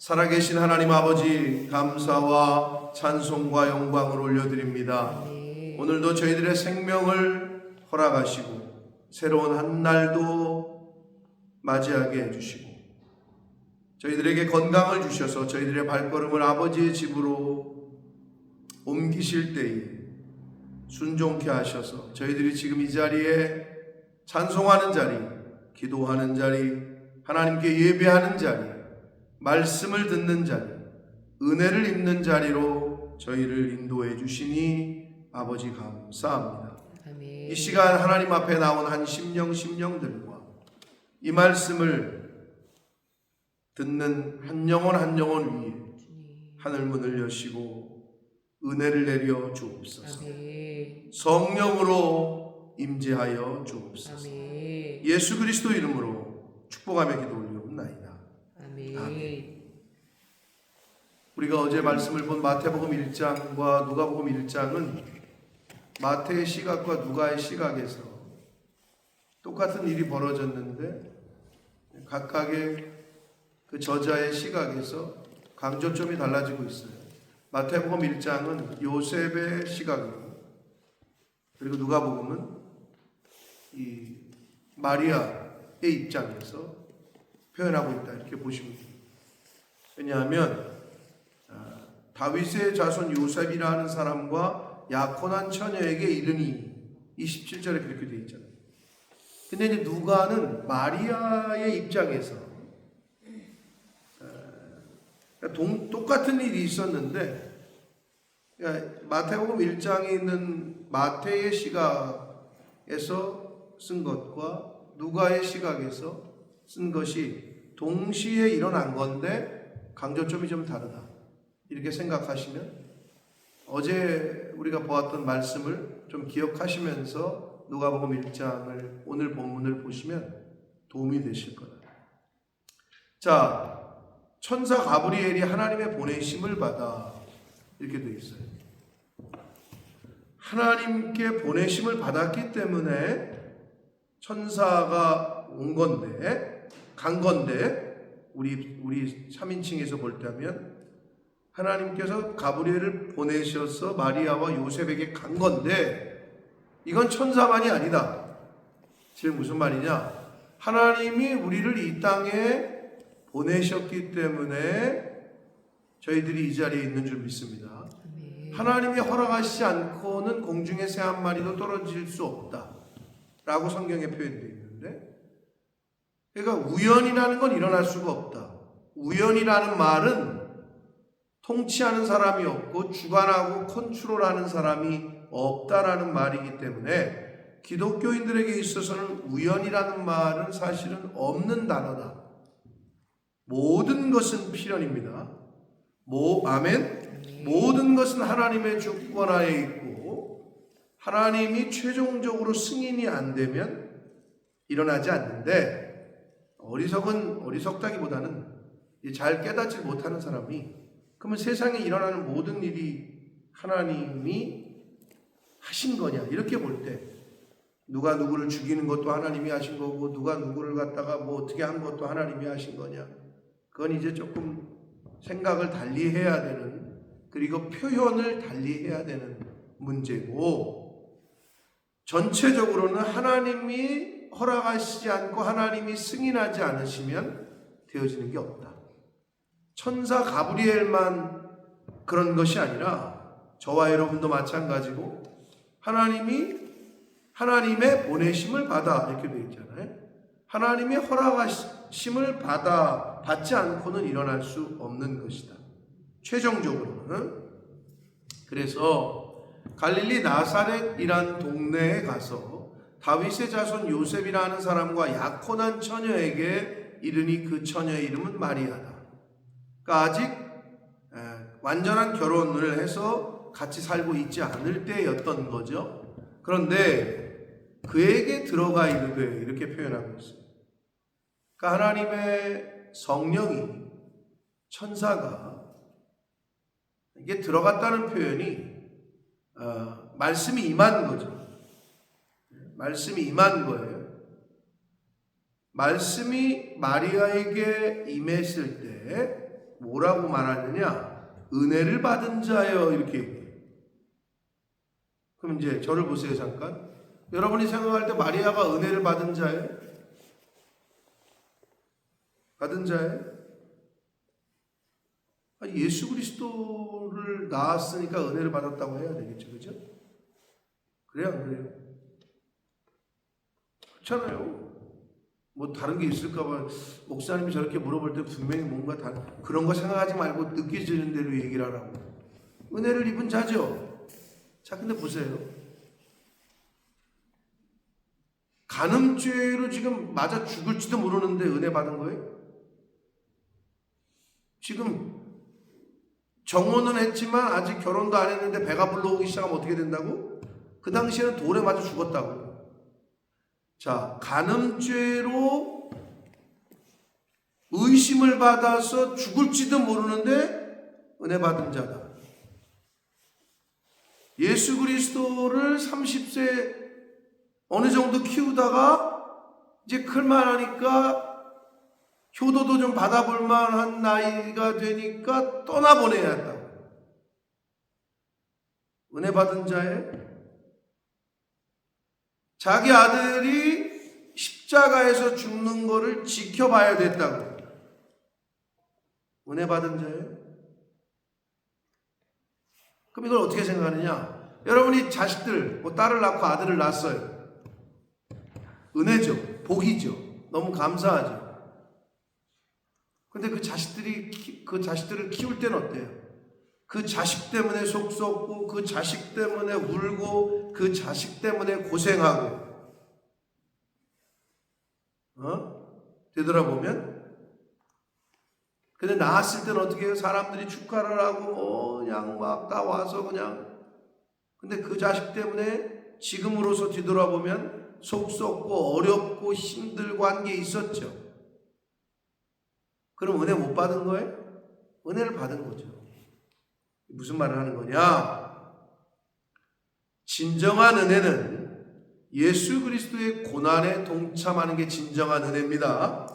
살아계신 하나님 아버지, 감사와 찬송과 영광을 올려드립니다. 오늘도 저희들의 생명을 허락하시고 새로운 한 날도 맞이하게 해주시고 저희들에게 건강을 주셔서 저희들의 발걸음을 아버지의 집으로 옮기실 때에 순종케 하셔서 저희들이 지금 이 자리에 찬송하는 자리, 기도하는 자리, 하나님께 예배하는 자리, 말씀을 듣는 자리, 은혜를 입는 자리로 저희를 인도해 주시니 아버지 감사합니다. 아멘. 이 시간 하나님 앞에 나온 한 심령들과 이 말씀을 듣는 한 영혼 위에 하늘 문을 여시고 은혜를 내려 주옵소서. 아멘. 성령으로 임재하여 주옵소서. 아멘. 예수 그리스도 이름으로 축복하며 기도 올려옵나이다. 아멘. 우리가 어제 말씀을 본 마태복음 1장과 누가복음 1장은 마태의 시각과 누가의 시각에서 똑같은 일이 벌어졌는데 각각의 그 저자의 시각에서 강조점이 달라지고 있어요. 마태복음 1장은 요셉의 시각이고, 그리고 누가복음은 이 마리아의 입장에서 표현하고 있다, 이렇게 보시면 됩니다. 왜냐하면 다윗의 자손 요셉이라는 사람과 약혼한 처녀에게 이르니 27절에 그렇게 되어 있잖아요. 근데 이제 누가는 마리아의 입장에서 똑같은 일이 있었는데, 마태복음 1장에 있는 마태의 시각에서 쓴 것과 누가의 시각에서 쓴 것이 동시에 일어난 건데 강조점이 좀 다르다, 이렇게 생각하시면 어제 우리가 보았던 말씀을 좀 기억하시면서 누가복음 1장을 오늘 본문을 보시면 도움이 되실 거다. 자, 천사 가브리엘이 하나님의 보내심을 받아, 이렇게 되어 있어요. 하나님께 보내심을 받았기 때문에 천사가 간 건데 우리 3인칭에서 볼 때면 하나님께서 가브리엘을 보내셔서 마리아와 요셉에게 간 건데 이건 천사만이 아니다. 지금 무슨 말이냐? 하나님이 우리를 이 땅에 보내셨기 때문에 저희들이 이 자리에 있는 줄 믿습니다. 하나님이 허락하시지 않고는 공중에 새 한 마리도 떨어질 수 없다 라고 성경에 표현되어 있는데, 그러니까 우연이라는 건 일어날 수가 없다. 우연이라는 말은 통치하는 사람이 없고 주관하고 컨트롤하는 사람이 없다라는 말이기 때문에 기독교인들에게 있어서는 우연이라는 말은 사실은 없는 단어다. 모든 것은 필연입니다. 아멘. 모든 것은 하나님의 주권하에 있고 하나님이 최종적으로 승인이 안 되면 일어나지 않는데, 어리석다기보다는 잘 깨닫지 못하는 사람이, 그러면 세상에 일어나는 모든 일이 하나님이 하신 거냐, 이렇게 볼 때 누가 누구를 죽이는 것도 하나님이 하신 거고 누가 누구를 갖다가 뭐 어떻게 한 것도 하나님이 하신 거냐, 그건 이제 조금 생각을 달리 해야 되는, 그리고 표현을 달리 해야 되는 문제고, 전체적으로는 하나님이 허락하시지 않고 하나님이 승인하지 않으시면 되어지는 게 없다. 천사 가브리엘만 그런 것이 아니라 저와 여러분도 마찬가지고 하나님의 보내심을 받아, 이렇게 되어 있잖아요. 하나님의 허락하심을 받지 않고는 일어날 수 없는 것이다, 최종적으로는. 그래서 갈릴리 나사렛이란 동네에 가서 다윗의 자손 요셉이라는 사람과 약혼한 처녀에게 이르니 그 처녀의 이름은 마리아다. 그러니까 아직 완전한 결혼을 해서 같이 살고 있지 않을 때였던 거죠. 그런데 그에게 들어가 이르되, 이렇게 표현하고 있어요. 그러니까 하나님의 성령이, 천사가 이게 들어갔다는 표현이 말씀이 임한 거죠. 말씀이 임한 거예요. 말씀이 마리아에게 임했을 때 뭐라고 말하느냐? 은혜를 받은 자여 이렇게 얘기해요. 그럼 이제 저를 보세요 잠깐. 여러분이 생각할 때 마리아가 은혜를 받은 자예요? 받은 자예요? 아니, 예수 그리스도를 낳았으니까 은혜를 받았다고 해야 되겠죠, 그죠? 그래요, 안 그래요? 그렇잖아요. 뭐 다른 게 있을까봐 목사님이 저렇게 물어볼 때 분명히 뭔가 그런 거 생각하지 말고 느껴지는 대로 얘기를 하라고. 은혜를 입은 자죠. 자, 근데 보세요. 간음죄로 지금 맞아 죽을지도 모르는데 은혜 받은 거예요? 지금 정혼은 했지만 아직 결혼도 안 했는데 배가 불러오기 시작하면 어떻게 된다고? 그 당시에는 돌에 맞아 죽었다고. 자, 간음죄로 의심을 받아서 죽을지도 모르는데 은혜 받은 자다. 예수 그리스도를 30세 어느 정도 키우다가 이제 클만하니까 효도도 좀 받아볼 만한 나이가 되니까 떠나보내야 한다고. 은혜 받은 자의 자기 아들이 십자가에서 죽는 거를 지켜봐야 됐다고. 은혜 받은 자예요? 그럼 이걸 어떻게 생각하느냐? 여러분이 자식들, 뭐 딸을 낳고 아들을 낳았어요. 은혜죠. 복이죠. 너무 감사하죠. 근데 그 자식들을 키울 때는 어때요? 그 자식 때문에 속 썩고, 그 자식 때문에 울고, 그 자식 때문에 고생하고, 되돌아보면. 근데 낳았을 때는 어떻게 해요? 사람들이 축하를 하고, 그냥 막 다 와서 그냥. 근데 그 자식 때문에 지금으로서 뒤돌아보면 속 썩고, 어렵고, 힘들고 한 게 있었죠. 그럼 은혜 못 받은 거예요? 은혜를 받은 거죠. 무슨 말을 하는 거냐? 진정한 은혜는 예수 그리스도의 고난에 동참하는 게 진정한 은혜입니다.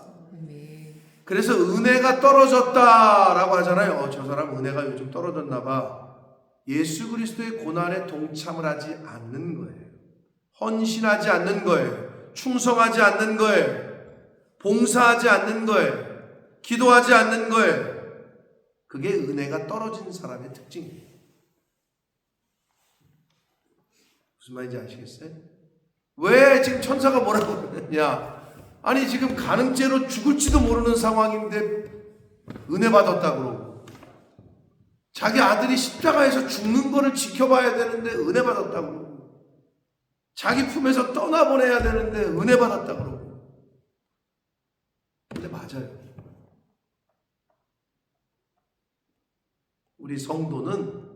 그래서 은혜가 떨어졌다라고 하잖아요. 저 사람 은혜가 요즘 떨어졌나 봐. 예수 그리스도의 고난에 동참을 하지 않는 거예요. 헌신하지 않는 거예요. 충성하지 않는 거예요. 봉사하지 않는 거예요. 기도하지 않는 거예요. 그게 은혜가 떨어진 사람의 특징이에요. 무슨 말인지 아시겠어요? 왜 지금 천사가 뭐라고 그러느냐? 아니 지금 간음죄로 죽을지도 모르는 상황인데 은혜 받았다 그러고, 자기 아들이 십자가에서 죽는 거를 지켜봐야 되는데 은혜 받았다 그러고, 자기 품에서 떠나보내야 되는데 은혜 받았다 그러고. 근데 맞아요. 우리 성도는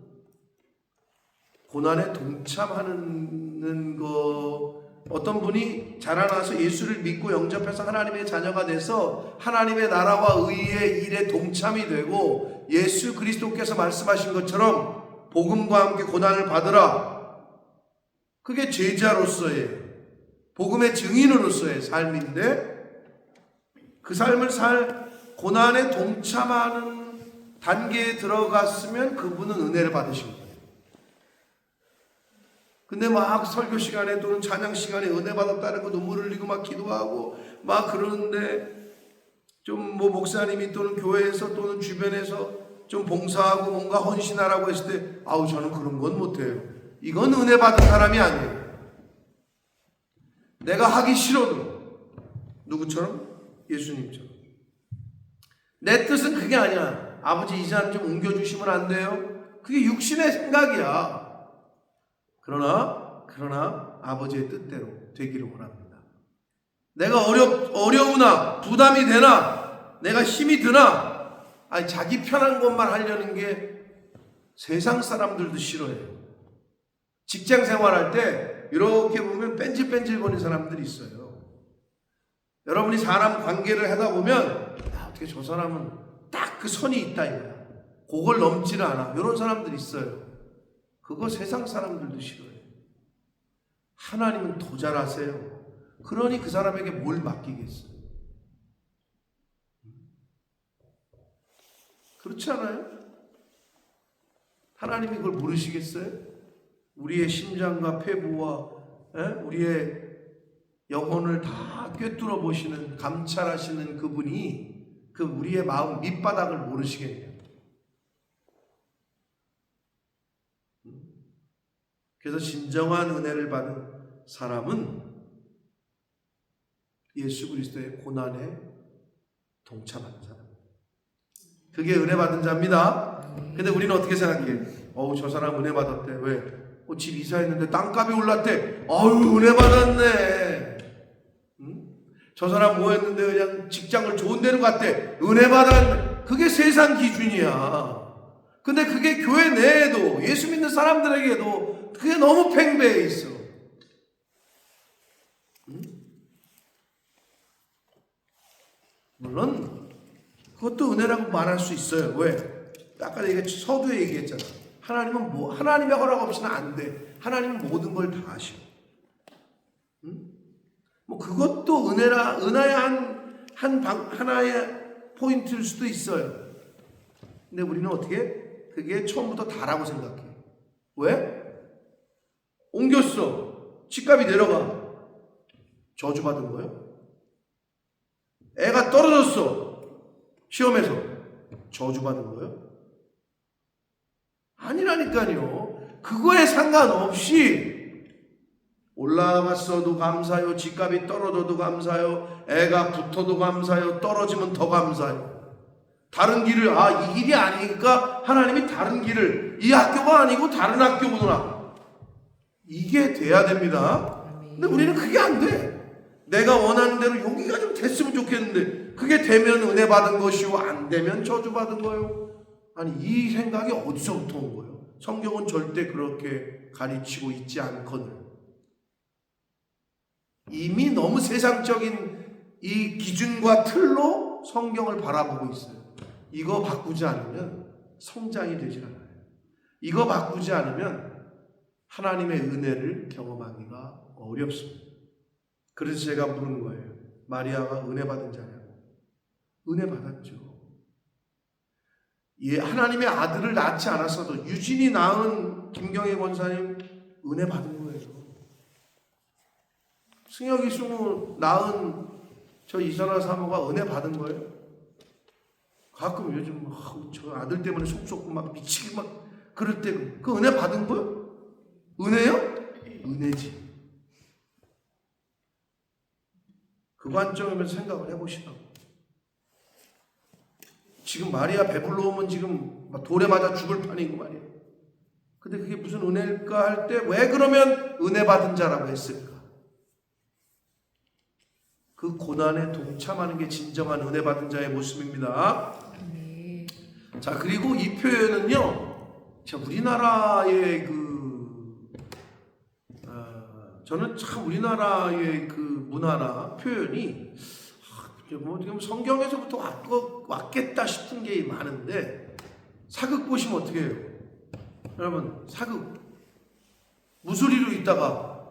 고난에 동참하는 거, 어떤 분이 자라나서 예수를 믿고 영접해서 하나님의 자녀가 돼서 하나님의 나라와 의의 일에 동참이 되고 예수 그리스도께서 말씀하신 것처럼 복음과 함께 고난을 받으라. 그게 제자로서의, 복음의 증인으로서의 삶인데, 그 삶을 고난에 동참하는 단계에 들어갔으면 그분은 은혜를 받으신 거예요. 근데 막 설교 시간에 또는 찬양 시간에 은혜 받았다는 거 눈물 흘리고 막 기도하고 막 그러는데, 좀 뭐 목사님이 또는 교회에서 또는 주변에서 좀 봉사하고 뭔가 헌신하라고 했을 때 아우 저는 그런 건 못해요. 이건 은혜 받은 사람이 아니에요. 내가 하기 싫어도, 누구처럼? 예수님처럼. 내 뜻은 그게 아니야. 아버지 이 사람 좀 옮겨주시면 안 돼요? 그게 육신의 생각이야. 그러나 아버지의 뜻대로 되기를 원합니다. 내가 어려우나 부담이 되나 내가 힘이 드나, 아니 자기 편한 것만 하려는 게 세상 사람들도 싫어해요. 직장 생활할 때 이렇게 보면 뺀질뺀질 거리는 사람들이 있어요. 여러분이 사람 관계를 하다 보면 어떻게 저 사람은 딱 그 선이 있다 이거야. 그걸 넘지는 않아. 이런 사람들이 있어요. 그거 세상 사람들도 싫어해요. 하나님은 더 잘 아세요. 그러니 그 사람에게 뭘 맡기겠어요. 그렇지 않아요? 하나님이 그걸 모르시겠어요? 우리의 심장과 폐부와 우리의 영혼을 다 꿰뚫어 보시는, 감찰하시는 그분이 그 우리의 마음 밑바닥을 모르시겠네요. 그래서 진정한 은혜를 받은 사람은 예수 그리스도의 고난에 동참하는 사람. 그게 은혜 받은 자입니다. 근데 우리는 어떻게 생각해? 저 사람 은혜 받았대. 왜? 집 이사했는데 땅값이 올랐대. 은혜 받았네. 저 사람 뭐 했는데 그냥 직장을 좋은 데로 갔대. 은혜 받았네. 그게 세상 기준이야. 근데 그게 교회 내에도, 예수 믿는 사람들에게도 그게 너무 팽배해 있어. 물론 그것도 은혜라고 말할 수 있어요. 왜? 아까 서두에 얘기했잖아. 하나님은 하나님의 허락 없이는 안 돼. 하나님은 모든 걸 다 아셔. 그것도 은혜의 하나의 포인트일 수도 있어요. 근데 우리는 어떻게? 그게 처음부터 다라고 생각해. 왜? 옮겼어. 집값이 내려가. 저주받은 거예요? 애가 떨어졌어. 시험에서. 저주받은 거예요? 아니라니까요. 그거에 상관없이 올라갔어도 감사요. 집값이 떨어져도 감사요. 애가 붙어도 감사요. 떨어지면 더 감사요. 다른 길을 이 길이 아니니까 하나님이 다른 길을, 이 학교가 아니고 다른 학교구나, 이게 돼야 됩니다. 근데 우리는 그게 안 돼. 내가 원하는 대로 여기가 좀 됐으면 좋겠는데 그게 되면 은혜 받은 것이고 안 되면 저주 받은 거예요. 아니, 이 생각이 어디서부터 온 거예요? 성경은 절대 그렇게 가르치고 있지 않거든. 이미 너무 세상적인 이 기준과 틀로 성경을 바라보고 있어요. 이거 바꾸지 않으면 성장이 되질 않아요. 이거 바꾸지 않으면 하나님의 은혜를 경험하기가 어렵습니다. 그래서 제가 물은 거예요. 마리아가 은혜 받은 자냐고. 은혜 받았죠. 하나님의 아들을 낳지 않았어도 유진이 낳은 김경애 권사님 은혜 받은 거예요. 승혁이 승우 낳은 저 이선아 사모가 은혜 받은 거예요. 가끔 요즘 저 아들 때문에 속 썩고 막 미치게 막 그럴 때 그 은혜 받은 거예요? 은혜요? 은혜지. 그 관점이면 생각을 해보시라고. 지금 마리아 배불러 오면 지금 막 돌에 맞아 죽을 판이고 말이에요. 근데 그게 무슨 은혜일까 할 때 왜 그러면 은혜 받은 자라고 했을까? 그 고난에 동참하는 게 진정한 은혜 받은 자의 모습입니다. 자, 그리고 이 표현은요, 우리나라의 저는 참 우리나라의 그 문화나 표현이 지금 성경에서부터 왔겠다 싶은 게 많은데, 사극 보시면 어떻게 해요? 여러분, 사극 무소리로 있다가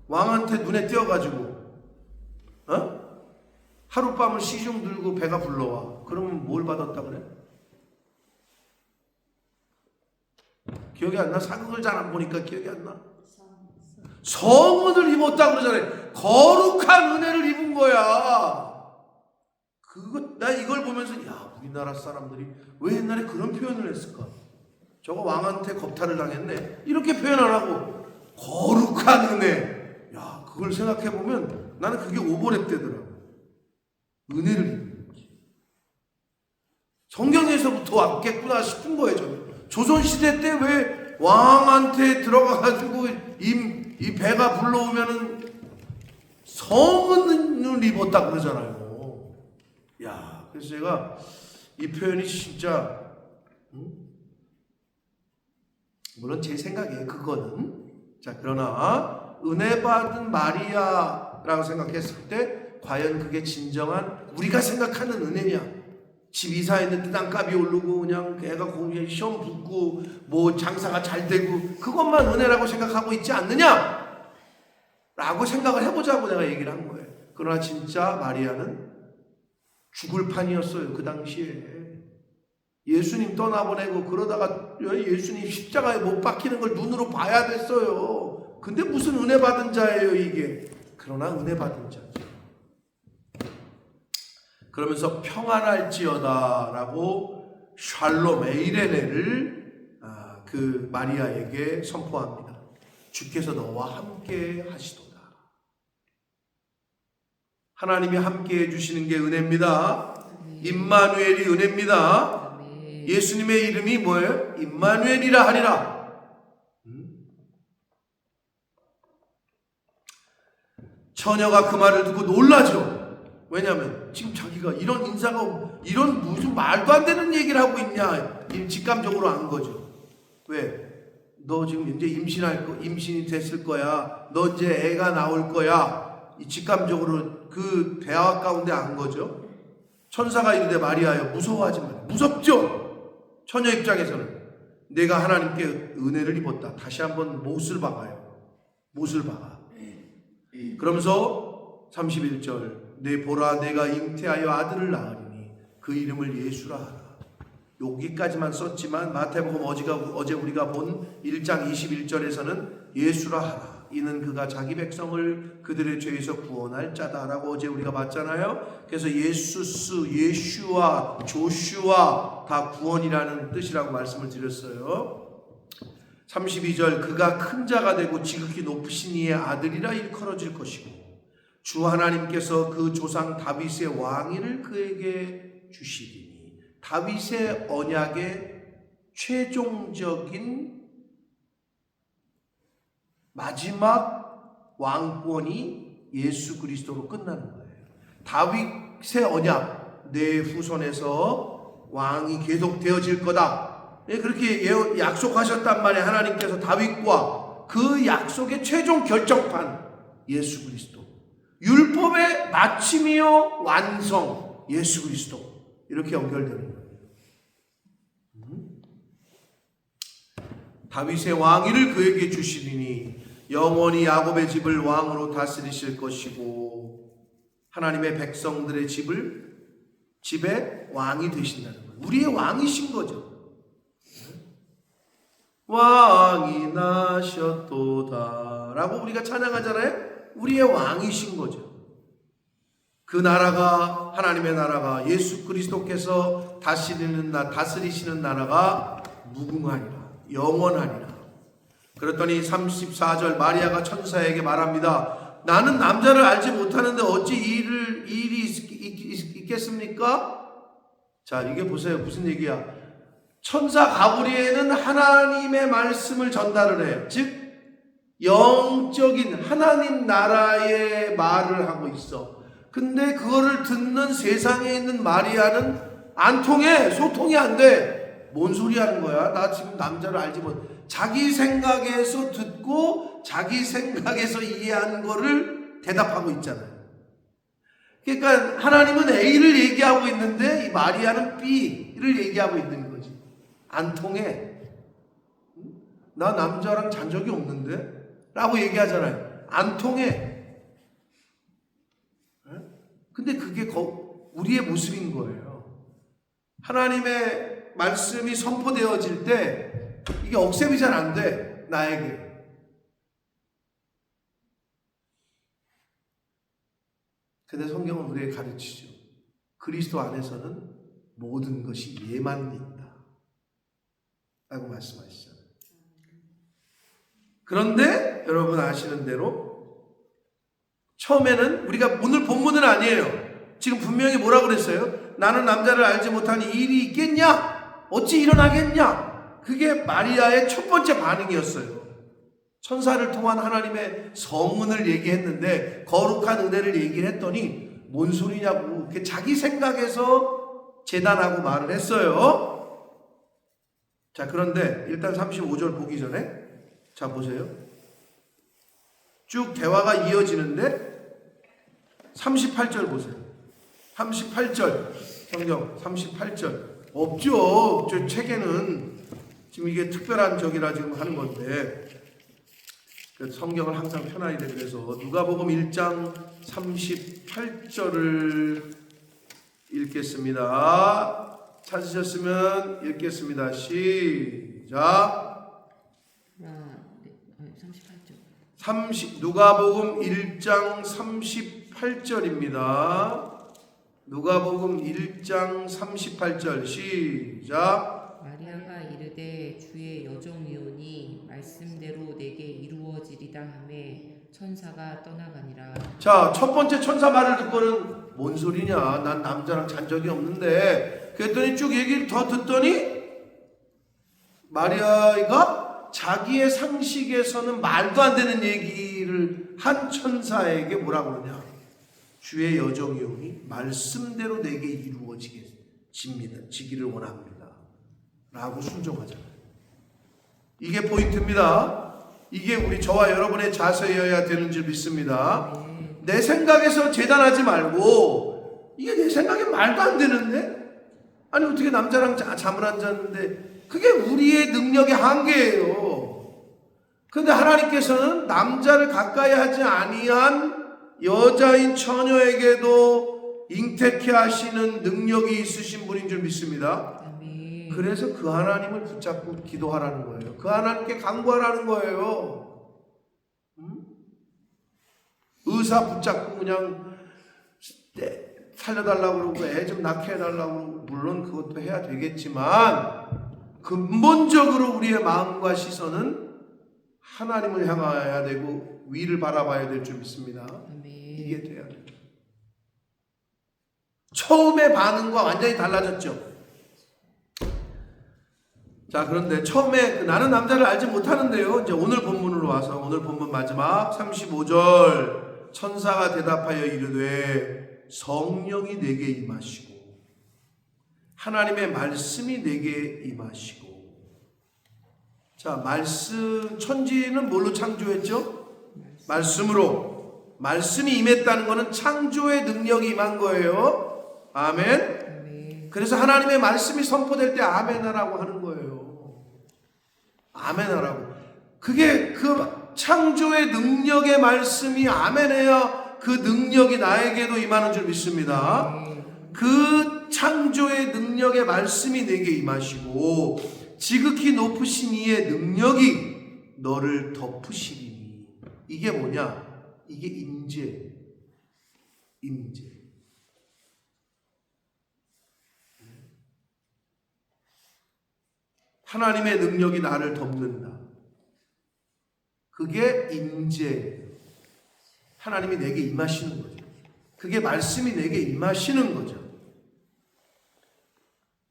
왕한테 눈에 띄어가지고 하룻밤을 시중 들고 배가 불러와. 그러면 뭘 받았다 그래? 기억이 안 나? 사극을 잘 안 보니까 기억이 안 나? 성은을 입었다 그러잖아요. 거룩한 은혜를 입은 거야. 나 이걸 보면서 우리나라 사람들이 왜 옛날에 그런 표현을 했을까? 저거 왕한테 겁탈을 당했네. 이렇게 표현 안 하고 거룩한 은혜. 그걸 생각해 보면 나는 그게 오버랩 되더라고. 은혜를 입는 거지. 성경에서부터 왔겠구나 싶은 거예요. 저는 조선시대 때 왜 왕한테 들어가가지고 이 배가 불러오면은 성은을 입었다 그러잖아요. 그래서 제가 이 표현이 진짜 물론 제 생각이에요. 그거는. 자, 그러나 은혜 받은 마리아라고 생각했을 때 과연 그게 진정한 우리가 생각하는 은혜냐? 집 이사했는데 땅값이 오르고 그냥 애가 공부에 시험 붙고 뭐 장사가 잘 되고 그것만 은혜라고 생각하고 있지 않느냐? 라고 생각을 해보자고 내가 얘기를 한 거예요. 그러나 진짜 마리아는 죽을 판이었어요. 그 당시에. 예수님 떠나보내고 그러다가 예수님 십자가에 못 박히는 걸 눈으로 봐야 됐어요. 근데 무슨 은혜 받은 자예요 이게. 그러나 은혜 받은 자죠. 그러면서 평안할지어다 라고 샬롬 에이레네를 그 마리아에게 선포합니다. 주께서 너와 함께 하시도다. 하나님이 함께 해주시는 게 은혜입니다. 임마누엘이 은혜입니다. 예수님의 이름이 뭐예요? 임마누엘이라 하리라. 처녀가 그 말을 듣고 놀라죠. 왜냐하면 지금 자기가 이런 인사가 이런 무슨 말도 안 되는 얘기를 하고 있냐 직감적으로 안 거죠. 왜? 너 지금 이제 임신이 됐을 거야. 너 이제 애가 나올 거야. 이 직감적으로 그 대화 가운데 안 거죠. 천사가 이르되 마리아여 무서워하지 마라. 무섭죠. 처녀 입장에서는 내가 하나님께 은혜를 입었다. 다시 한번 못을 박아요. 못을 박아. 그러면서 31절 내 보라 내가 잉태하여 아들을 낳으리니 그 이름을 예수라 하라. 여기까지만 썼지만 마태복음 어제 우리가 본 1장 21절에서는 예수라 하라. 이는 그가 자기 백성을 그들의 죄에서 구원할 자다라고 어제 우리가 봤잖아요. 그래서 예수스, 예슈와, 조슈와 다 구원이라는 뜻이라고 말씀을 드렸어요. 32절 그가 큰 자가 되고 지극히 높으신 이의 아들이라 일컬어질 것이고 주 하나님께서 그 조상 다윗의 왕위를 그에게 주시리니 다윗의 언약의 최종적인 마지막 왕권이 예수 그리스도로 끝나는 거예요. 다윗의 언약 내 후손에서 왕이 계속 되어질 거다. 그렇게 약속하셨단 말이에요. 하나님께서 다윗과 그 약속의 최종 결정판 예수 그리스도. 율법의 마침이요 완성 예수 그리스도. 이렇게 연결되는 거예요. 다윗의 왕위를 그에게 주시리니 영원히 야곱의 집을 왕으로 다스리실 것이고 하나님의 백성들의 집에 왕이 되신다는 거예요. 우리의 왕이신 거죠. 왕이 나셨도다 라고 우리가 찬양하잖아요. 우리의 왕이신 거죠. 그 나라가 하나님의 나라가 예수 그리스도께서 다스리시는 나라가 무궁하리라 영원하리라. 그랬더니 34절 마리아가 천사에게 말합니다. 나는 남자를 알지 못하는데 어찌 이 일이 있겠습니까? 자, 이게 보세요. 무슨 얘기야? 천사 가브리엘은 하나님의 말씀을 전달을 해요. 즉 영적인 하나님 나라의 말을 하고 있어. 근데 그거를 듣는 세상에 있는 마리아는 안 통해. 소통이 안 돼. 뭔 소리 하는 거야? 나 지금 남자를 알지 못. 자기 생각에서 듣고 자기 생각에서 이해하는 거를 대답하고 있잖아요. 그러니까 하나님은 A를 얘기하고 있는데 이 마리아는 B를 얘기하고 있는 거지. 안 통해. 나 남자랑 잔 적이 없는데? 라고 얘기하잖아요. 안 통해. 근데 그게 우리의 모습인 거예요. 하나님의 말씀이 선포되어질 때 이게 억셉이 잘 안 돼. 나에게. 근데 성경은 우리에게 가르치죠. 그리스도 안에서는 모든 것이 예만 있다 라고 말씀하시잖아요. 그런데 여러분 아시는 대로 처음에는 우리가 오늘 본문은 아니에요. 지금 분명히 뭐라 그랬어요? 나는 남자를 알지 못하니 이 일이 있겠냐? 어찌 일어나겠냐? 그게 마리아의 첫 번째 반응이었어요. 천사를 통한 하나님의 성문을 얘기했는데 거룩한 은혜를 얘기를 했더니 뭔 소리냐고 자기 생각에서 재단하고 말을 했어요. 자, 그런데 일단 35절 보기 전에 자 보세요. 쭉 대화가 이어지는데 38절 보세요. 38절 성경 38절 없죠. 저 책에는 지금 이게 특별한 적이라 지금 하는 건데 성경을 항상 펴놔야 돼. 그래서 누가복음 1장 38절을 읽겠습니다. 찾으셨으면 읽겠습니다. 시작. 38쪽. 누가복음 1장 38절입니다. 누가복음 1장 38절 시작. 마리아가 이르되 주의 여종이오니 말씀대로 내게 이루어지리다 하매 천사가 떠나가니라. 자, 첫 번째 천사 말을 듣고는 뭔 소리냐? 난 남자랑 잔 적이 없는데. 그랬더니 쭉 얘기를 더 듣더니 마리아가 자기의 상식에서는 말도 안 되는 얘기를 한 천사에게 뭐라 그러냐? 주의 여종이오니 말씀대로 내게 이루어지기를 원합니다. 라고 순종하잖아요. 이게 포인트입니다. 이게 우리 저와 여러분의 자세여야 되는 줄 믿습니다. 내 생각에서 재단하지 말고 이게 내 생각에 말도 안 되는데? 아니 어떻게 남자랑 잠을 안 잤는데? 그게 우리의 능력의 한계예요. 그런데 하나님께서는 남자를 가까이 하지 아니한 여자인 처녀에게도 잉태케 하시는 능력이 있으신 분인 줄 믿습니다. 아멘. 그래서 그 하나님을 붙잡고 기도하라는 거예요. 그 하나님께 간구하라는 거예요. 의사 붙잡고 그냥 살려달라고 그러고 애 좀 낳게 해달라고 그러고 물론 그것도 해야 되겠지만 근본적으로 우리의 마음과 시선은 하나님을 향해야 되고 위를 바라봐야 될 줄 믿습니다. 아멘. 이게 돼야 돼요. 처음의 반응과 완전히 달라졌죠. 자, 그런데 처음에 나는 남자를 알지 못하는데요. 이제 오늘 본문으로 와서 오늘 본문 마지막 35절 천사가 대답하여 이르되 성령이 내게 임하시고 하나님의 말씀이 내게 임하시고. 자, 말씀, 천지는 뭘로 창조했죠? 말씀으로. 말씀이 임했다는 것은 창조의 능력이 임한 거예요. 아멘. 그래서 하나님의 말씀이 선포될 때 아멘하라고 하는 거예요. 아멘하라고. 그게 그 창조의 능력의 말씀이 아멘해야 그 능력이 나에게도 임하는 줄 믿습니다. 그 창조의 능력의 말씀이 내게 임하시고 지극히 높으신 이의 능력이 너를 덮으시리니. 이게 뭐냐? 이게 임재. 하나님의 능력이 나를 덮는다. 그게 임재예요. 하나님이 내게 임하시는 거죠. 그게 말씀이 내게 임하시는 거죠.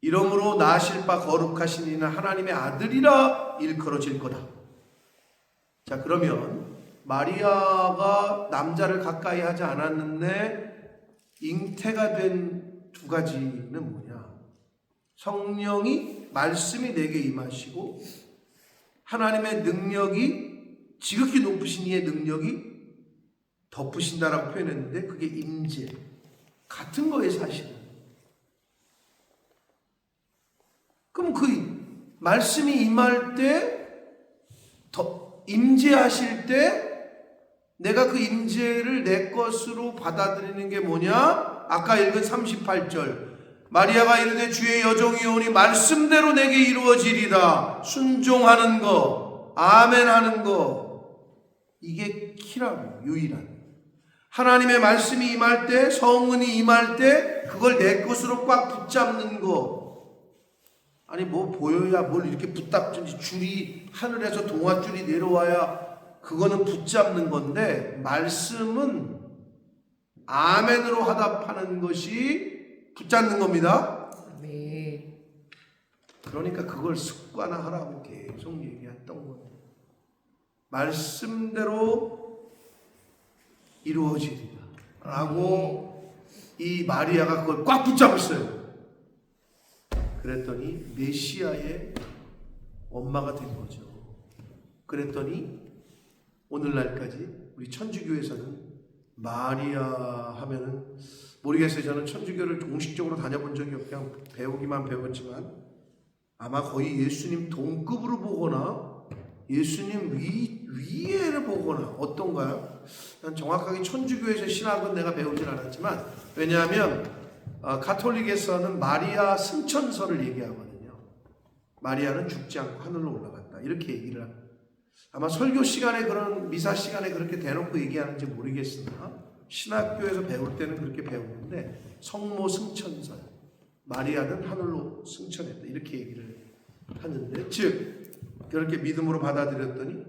이러므로 나실 바 거룩하신 이는 하나님의 아들이라 일컬어질 거다. 자, 그러면 마리아가 남자를 가까이 하지 않았는데 잉태가 된 두 가지는 뭐냐? 성령이 말씀이 내게 임하시고 하나님의 능력이 지극히 높으신 이의 능력이 덮으신다라고 표현했는데 그게 임재. 같은 거예요, 사실은. 그럼 그 말씀이 임할 때, 임재하실 때 내가 그 임재를 내 것으로 받아들이는 게 뭐냐? 아까 읽은 38절. 마리아가 이르되 주의 여종이오니 말씀대로 내게 이루어지리다. 순종하는 거, 아멘하는 거. 이게 키라고, 유일한. 하나님의 말씀이 임할 때, 성은이 임할 때 그걸 내 것으로 꽉 붙잡는 거. 아니 뭐 보여야 뭘 이렇게 붙잡든지 줄이 하늘에서 동아줄이 내려와야 그거는 붙잡는 건데 말씀은 아멘으로 화답하는 것이 붙잡는 겁니다. 네. 그러니까 그걸 습관화하라고 계속 얘기했던 거예요. 말씀대로 이루어지리라 라고 이 마리아가 그걸 꽉 붙잡았어요. 그랬더니 메시아의 엄마가 된 거죠. 그랬더니 오늘날까지 우리 천주교에서는 마리아 하면은 모르겠어요. 저는 천주교를 공식적으로 다녀본 적이 없고 그냥 배우기만 배웠지만 아마 거의 예수님 동급으로 보거나 예수님 위에를 보거나 어떤가요? 난 정확하게 천주교에서 신학은 내가 배우진 않았지만 왜냐하면 가톨릭에서는 마리아 승천서를 얘기하거든요. 마리아는 죽지 않고 하늘로 올라갔다. 이렇게 얘기를 합니다. 아마 설교 시간에 그런 미사 시간에 그렇게 대놓고 얘기하는지 모르겠으나 신학교에서 배울 때는 그렇게 배우는데 성모 승천서 마리아는 하늘로 승천했다 이렇게 얘기를 하는데 즉 그렇게 믿음으로 받아들였더니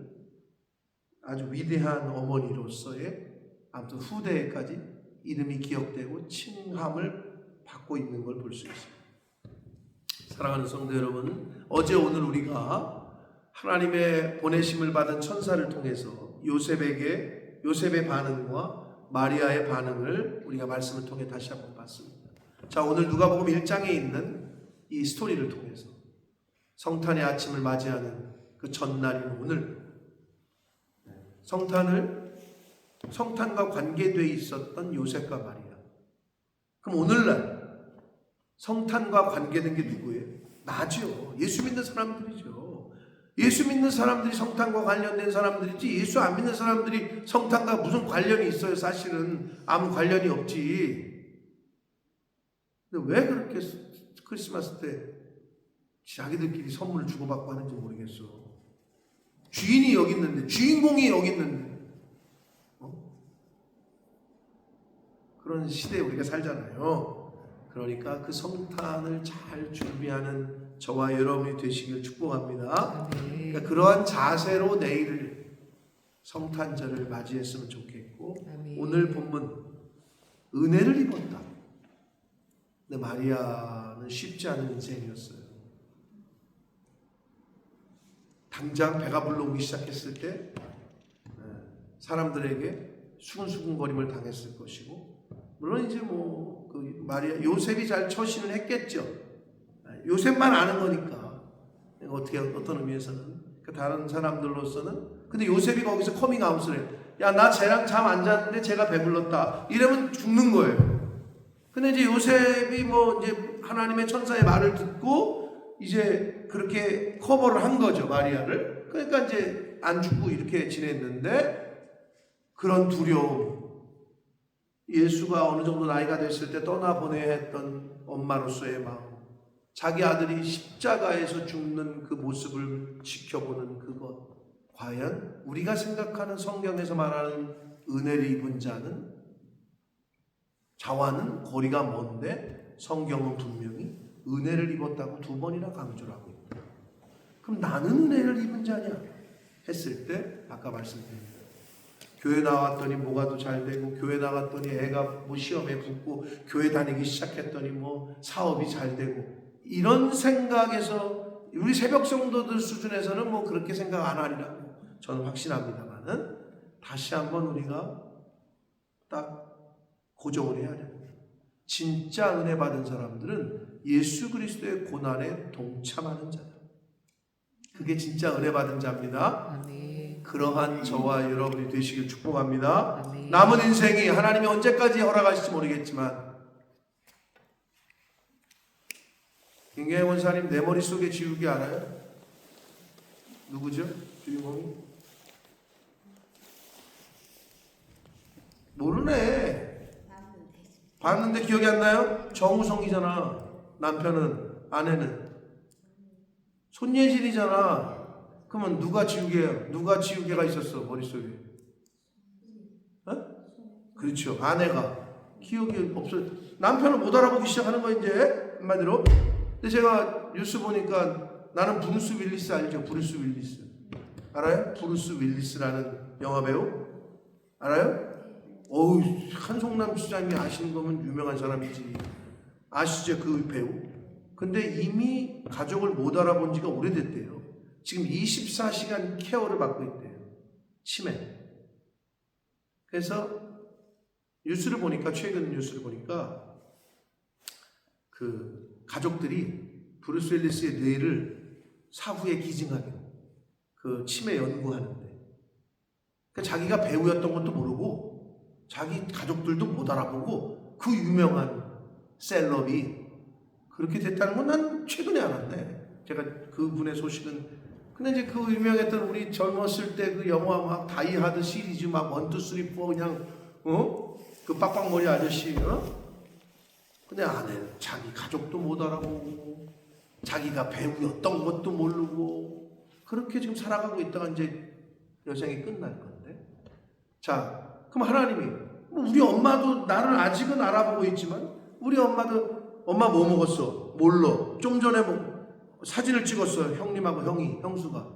아주 위대한 어머니로서의 아무튼 후대에까지 이름이 기억되고 칭함을 받고 있는 걸 볼 수 있습니다. 사랑하는 성도 여러분, 어제 오늘 우리가 하나님의 보내심을 받은 천사를 통해서 요셉의 반응과 마리아의 반응을 우리가 말씀을 통해 다시 한번 봤습니다. 자, 오늘 누가복음 1장에 있는 이 스토리를 통해서 성탄의 아침을 맞이하는 그 전날인 오늘 성탄과 관계되어 있었던 요셉과 마리아. 그럼 오늘날 성탄과 관계된 게 누구예요? 나죠. 예수 믿는 사람들이죠. 예수 믿는 사람들이 성탄과 관련된 사람들이지 예수 안 믿는 사람들이 성탄과 무슨 관련이 있어요? 사실은 아무 관련이 없지. 근데 왜 그렇게 크리스마스 때 자기들끼리 선물을 주고받고 하는지 모르겠어. 주인이 여기 있는데, 주인공이 여기 있는데 그런 시대에 우리가 살잖아요. 그러니까 그 성탄을 잘 준비하는 저와 여러분이 되시길 축복합니다. 그러니까 그러한 자세로 내일 성탄절을 맞이했으면 좋겠고 오늘 본문 은혜를 입었다. 근데 마리아는 쉽지 않은 인생이었어요. 당장 배가 불러오기 시작했을 때 사람들에게 수근수근거림을 당했을 것이고 물론 이제 그 마리아 요셉이 잘 처신을 했겠죠. 요셉만 아는 거니까 어떤 의미에서는 다른 사람들로서는 근데 요셉이 거기서 커밍아웃을 해. 야, 나 쟤랑 잠 안 잤는데 쟤가 배불렀다. 이러면 죽는 거예요. 근데 이제 요셉이 이제 하나님의 천사의 말을 듣고 이제 그렇게 커버를 한 거죠, 마리아를. 그러니까 이제 안 죽고 이렇게 지냈는데 그런 두려움. 예수가 어느 정도 나이가 됐을 때 떠나보내야 했던 엄마로서의 마음. 자기 아들이 십자가에서 죽는 그 모습을 지켜보는 그것. 과연 우리가 생각하는 성경에서 말하는 은혜를 입은 자와는 거리가 먼데 성경은 분명히 은혜를 입었다고 2번이나 강조를 하고 있다. 그럼 나는 은혜를 입은 자냐? 했을 때 아까 말씀드린 교회 나왔더니 뭐가 더 잘 되고 교회 나갔더니 애가 시험에 붙고 교회 다니기 시작했더니 사업이 잘 되고 이런 생각에서 우리 새벽 성도들 수준에서는 그렇게 생각 안 하리라고 저는 확신합니다만은 다시 한번 우리가 딱 고정을 해야 됩니다. 진짜 은혜 받은 사람들은 예수 그리스도의 고난에 동참하는 자다. 그게 진짜 은혜 받은 자입니다. 아멘. 그러한 저와 여러분이 되시길 축복합니다. 아멘. 남은 인생이 하나님이 언제까지 허락하실지 모르겠지만 김경애 원사님 내 머릿속에 지우개 알아요? 누구죠? 주인공이? 모르네. 봤는데 기억이 안 나요? 정우성이잖아. 남편은, 아내는 손예진이잖아. 그러면 누가 지우개예요? 누가 지우개가 있었어 머릿속에? 그렇죠. 아내가 기억이 없어. 남편을 못 알아보기 시작하는 거 이제 한마디로. 근데 제가 뉴스 보니까 나는 브루스 윌리스 알죠? 브루스 윌리스 알아요? 브루스 윌리스라는 영화 배우 알아요? 어우, 한송남 시장이 아시는 거면 유명한 사람이지. 아시죠? 그 배우. 근데 이미 가족을 못 알아본 지가 오래됐대요. 지금 24시간 케어를 받고 있대요. 치매. 그래서 뉴스를 보니까 최근 뉴스를 보니까 그 가족들이 브루스 윌리스의 뇌를 사후에 기증하게 그 치매 연구하는데 그러니까 자기가 배우였던 것도 모르고 자기 가족들도 못 알아보고 그 유명한 셀럽이 그렇게 됐다는 건 난 최근에 알았네. 제가 그분의 소식은. 근데 이제 그 유명했던 우리 젊었을 때 그 영화 막 다이하드 시리즈 막 1, 2, 3, 4 그냥 그 빡빡머리 아저씨 근데 아내는 자기 가족도 못 알아보고 자기가 배우였던 것도 모르고 그렇게 지금 살아가고 있다가 이제 여생이 끝날 건데. 자, 그럼 하나님이 우리 엄마도 나를 아직은 알아보고 있지만 우리 엄마도 엄마 뭐 먹었어? 몰라. 좀 전에 뭐 사진을 찍었어요. 형님하고 형수가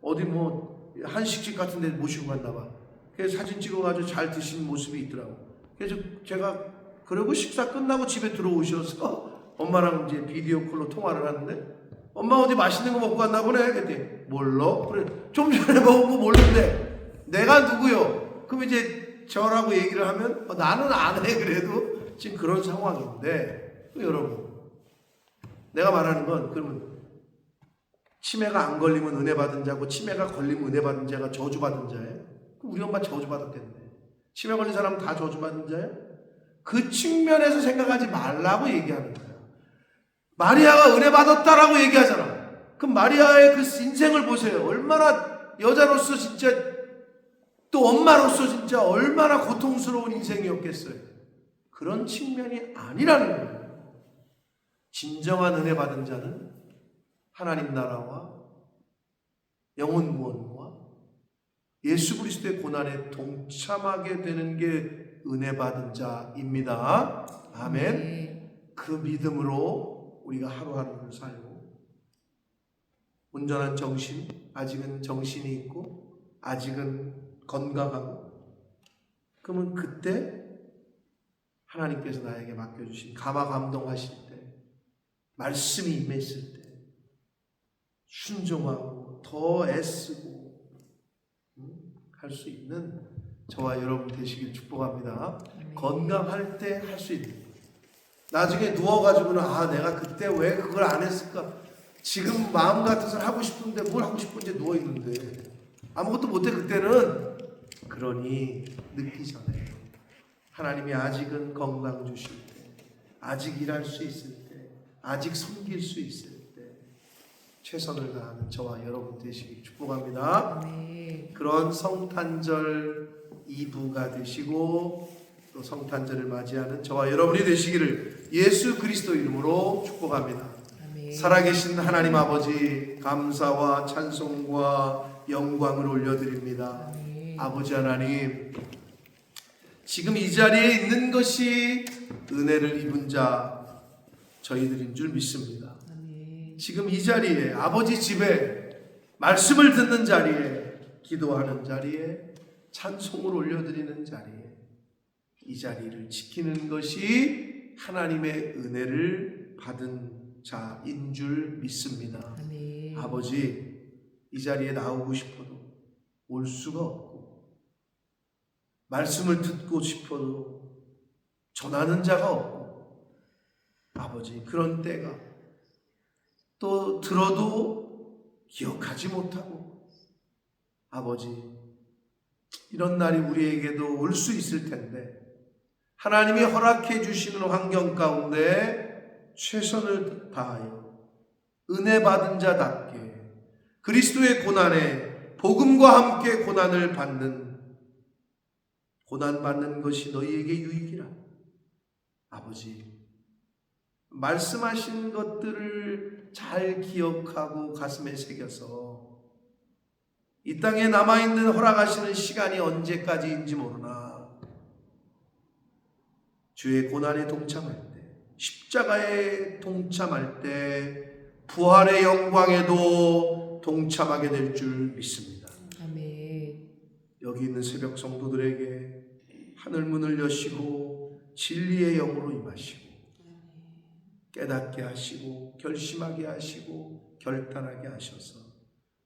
어디 뭐 한식집 같은 데 모시고 갔나 봐. 그래서 사진 찍어가지고 잘 드신 모습이 있더라고. 그래서 제가 그러고 식사 끝나고 집에 들어오셔서 엄마랑 이제 비디오 콜로 통화를 하는데 엄마 어디 맛있는 거 먹고 갔나 보네. 그랬더니 몰라. 그래 좀 전에 먹은 거 모르는데 내가 누구요? 그럼 이제 저라고 얘기를 하면 나는 안 해. 그래도 지금 그런 상황인데 여러분 내가 말하는 건 그러면 치매가 안 걸리면 은혜 받은 자고 치매가 걸리면 은혜 받은 자가 저주 받은 자예요? 그럼 우리 엄마 저주 받았겠네. 치매 걸린 사람은 다 저주 받은 자예요? 그 측면에서 생각하지 말라고 얘기하는 거야. 마리아가 은혜 받았다라고 얘기하잖아. 그럼 마리아의 그 인생을 보세요. 얼마나 여자로서 진짜 또 엄마로서 진짜 얼마나 고통스러운 인생이었겠어요. 그런 측면이 아니라는 거예요. 진정한 은혜 받은 자는 하나님 나라와 영혼 구원과 예수 그리스도의 고난에 동참하게 되는 게 은혜 받은 자입니다. 아멘. 네. 그 믿음으로 우리가 하루하루를 살고 온전한 정신, 아직은 정신이 있고 아직은 건강하고 그러면 그때 하나님께서 나에게 맡겨주신 감화 감동하실 때 말씀이 임했을 때 순종하고 더 애쓰고 할 수 있는 저와 여러분 되시길 축복합니다. 건강할 때 할 수 있는 나중에 누워가지고는 내가 그때 왜 그걸 안 했을까 지금 마음 같아서 하고 싶은데 뭘 하고 싶은지 누워있는데 아무것도 못해 그때는. 그러니 늦기 전에 하나님이 아직은 건강 주실 때 아직 일할 수 있을 때 아직 섬길 수 있을 때 최선을 다하는 저와 여러분 되시길 축복합니다. 네. 그런 성탄절 2부가 되시고 또 성탄절을 맞이하는 저와 여러분이 되시기를 예수 그리스도 이름으로 축복합니다. 아멘. 살아계신 하나님 아버지 감사와 찬송과 영광을 올려드립니다. 아멘. 아버지 하나님 지금 이 자리에 있는 것이 은혜를 입은 자 저희들인 줄 믿습니다. 아멘. 지금 이 자리에 아버지 집에 말씀을 듣는 자리에 기도하는 자리에 찬송을 올려드리는 자리에 이 자리를 지키는 것이 하나님의 은혜를 받은 자인 줄 믿습니다. 아멘. 아버지 이 자리에 나오고 싶어도 올 수가 없고 말씀을 듣고 싶어도 전하는 자가 없고 아버지 그런 때가 또 들어도 기억하지 못하고 아버지 이런 날이 우리에게도 올 수 있을 텐데 하나님이 허락해 주시는 환경 가운데 최선을 다하여 은혜 받은 자답게 그리스도의 고난에 복음과 함께 고난을 받는 것이 너희에게 유익이라. 아버지 말씀하신 것들을 잘 기억하고 가슴에 새겨서 이 땅에 남아있는 허락하시는 시간이 언제까지인지 모르나 주의 고난에 동참할 때 십자가에 동참할 때 부활의 영광에도 동참하게 될 줄 믿습니다. 아멘. 여기 있는 새벽 성도들에게 하늘문을 여시고 진리의 영으로 임하시고 깨닫게 하시고 결심하게 하시고 결단하게 하셔서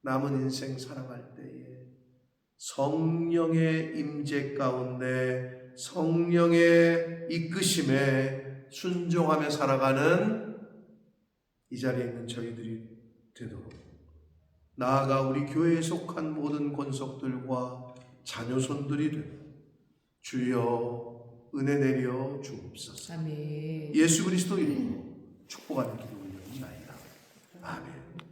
남은 인생 살아갈 때에 성령의 임재 가운데 성령의 이끄심에 순종하며 살아가는 이 자리에 있는 저희들이 되도록 나아가 우리 교회에 속한 모든 권속들과 자녀손들이 되도록 주여 은혜 내려 주옵소서. 아멘. 예수 그리스도 이름으로 축복하는 기도 올려드리나이다. 아멘.